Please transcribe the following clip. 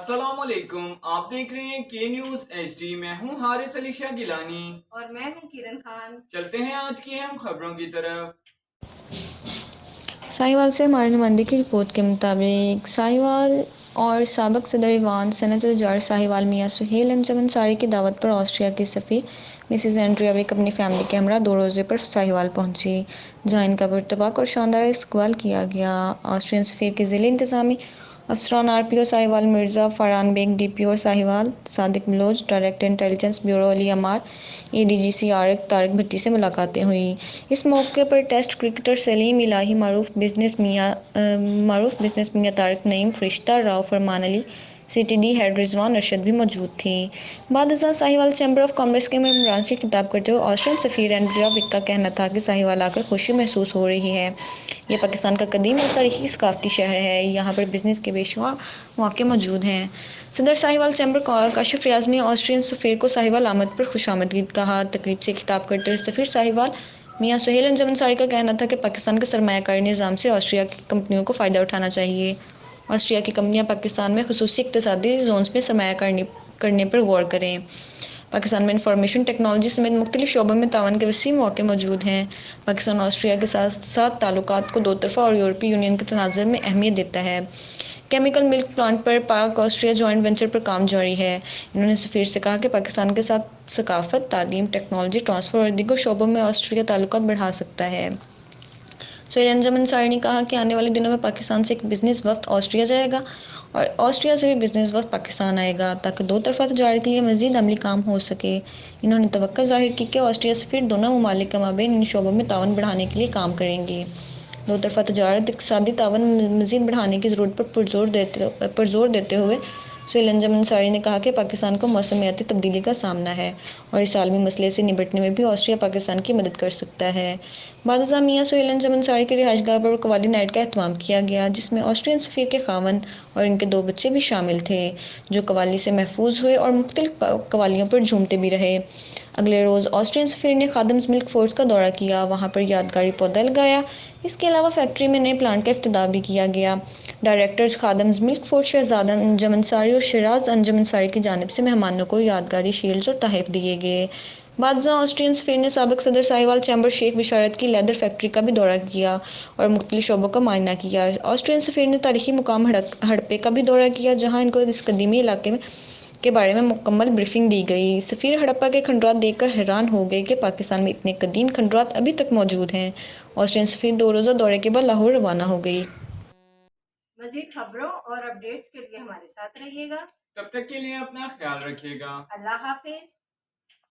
السلام علیکم، آپ دیکھ رہے ہیں کے نیوز ایچ ڈی۔ میں ہوں حارث علی شاہ گیلانی اور میں ہوں کرن خان۔ چلتے ہیں آج کی اہم خبروں کی طرف۔ ساہیوال سے ہماری نمائندے کی رپورٹ کے مطابق ساہیوال اور سابق صدر ایوان صنعت التجار ساہیوال میاں سہیل انجم انصاری کی دعوت پر آسٹریا کی سفیر مسز اینڈریا وک اپنی فیملی کے ہمراہ 2 روزے پر ساہیوال پہنچی، جہاں ان کا پرتپاک اور شاندار استقبال کیا گیا۔ آسٹریین سفیر کے ذیلی انتظامی افسران R P O Sahiwal Mirza Farhan Baig D P O Sahiwal Sadiq Baloch director intelligence bureau Ali Ammar A D G C آرک طارق بھٹی سے ملاقاتیں ہوئیں۔ اس موقع پر ٹیسٹ کرکٹر سلیم الہی، معروف بزنس میاں طارق نعیم، فرشتہ راؤ، فرمان علی، سی ٹی ڈی ہیڈ رضوان ارشد بھی موجود تھیں۔ بعد ازاں ساہیوال چیمبر آف کامرس کے ممبران سے خطاب کرتے ہوئے آسٹریین سفیر اینڈریا وک کا کہنا تھا کہ ساہیوال آ کر خوشی محسوس ہو رہی ہے۔ یہ پاکستان کا قدیم اور تاریخی ثقافتی شہر ہے، یہاں پر بزنس کے بے شمار مواقع موجود ہیں۔ صدر ساہیوال چیمبر کاشف ریاض نے آسٹریین سفیر کو ساہیوال آمد پر خوش آمدید کہا۔ تقریب سے خطاب کرتے ہوئے سفیر ساہیوال میاں سہیل انجم انصاری کا کہنا تھا کہ پاکستان کے سرمایہ کاری نظام سے آسٹریا کی کمپنیوں کو فائدہ اٹھانا چاہیے۔ آسٹریا کی کمپنیاں پاکستان میں خصوصی اقتصادی زونز میں سرمایہ کرنے پر غور کریں۔ پاکستان میں انفارمیشن ٹیکنالوجی سمیت مختلف شعبوں میں تعاون کے وسیع مواقع موجود ہیں۔ پاکستان آسٹریا کے ساتھ تعلقات کو دو طرفہ اور یورپی یونین کے تناظر میں اہمیت دیتا ہے۔ کیمیکل ملک پلانٹ پر پاک آسٹریا جوائنٹ وینچر پر کام جاری ہے۔ انہوں نے سفیر سے کہا کہ پاکستان کے ساتھ ثقافت، تعلیم، ٹیکنالوجی ٹرانسفر اور دیگر شعبوں میں آسٹریا تعلقات بڑھا سکتا ہے۔ سہیل انجم انصاری نے کہا کہ آنے والے دنوں میں پاکستان سے ایک بزنس وفد آسٹریا جائے گا اور آسٹریا سے بھی بزنس وفد پاکستان آئے گا تاکہ دو طرفہ تجارت کے لیے مزید عملی کام ہو سکے۔ انہوں نے توقع ظاہر کی کہ آسٹریا سفیر دونوں ممالک کے مابین ان شعبوں میں تعاون بڑھانے کے لیے کام کریں گے۔ دو طرفہ تجارت، اقتصادی تعاون مزید بڑھانے کی ضرورت پر زور دیتے ہوئے سہیل انجم انصاری نے کہا کہ پاکستان کو موسمیاتی تبدیلی کا سامنا ہے اور اس عالمی مسئلے سے نمٹنے میں بھی آسٹریا پاکستان کی مدد کر سکتا ہے۔ بعد ازاں میاں سہیل انجم انصاری کی رہائش گاہ پر قوالی نائٹ کا اہتمام کیا گیا، جس میں آسٹریین سفیر کے خاوند اور ان کے 2 بچے بھی شامل تھے، جو قوالی سے محفوظ ہوئے اور مختلف قوالیوں پر جھومتے بھی رہے۔ اگلے روز آسٹریین سفیر نے خادمز ملک فورس کا دورہ کیا، وہاں پر یادگاری پودا لگایا۔ اس کے علاوہ فیکٹری میں نئے پلانٹ کا افتتاح بھی کیا گیا۔ ڈائریکٹرز خادمز ملک فورس شہزادہ انجم انصاری اور شیراز انجم انصاری کی جانب سے مہمانوں کو یادگاری شیلڈز اور تحائف دیے گئے۔ بعد ازاں آسٹریین سفیر نے سابق صدر ساہیوال چیمبر شیخ بشارت کی لیدر فیکٹری کا بھی دورہ کیا اور مختلف شعبوں کا معائنہ کیا۔ آسٹریین سفیر نے تاریخی مقام ہڑپے کا بھی دورہ کیا، جہاں ان کو اس قدیمی علاقے کے بارے میں مکمل بریفنگ دی گئی۔ سفیر ہڑپہ کے کھنڈرات دیکھ کر حیران ہو گئے کہ پاکستان میں اتنے قدیم کھنڈرات ابھی تک موجود ہیں۔ آسٹریین سفیر 2 روزہ دورے کے بعد لاہور روانہ ہو گئی۔ مزید خبروں اور اپڈیٹس کے لیے ہمارے ساتھ رہیے گا۔ تب تک کے لیے اپنا خیال رکھیے گا۔ اللہ حافظ۔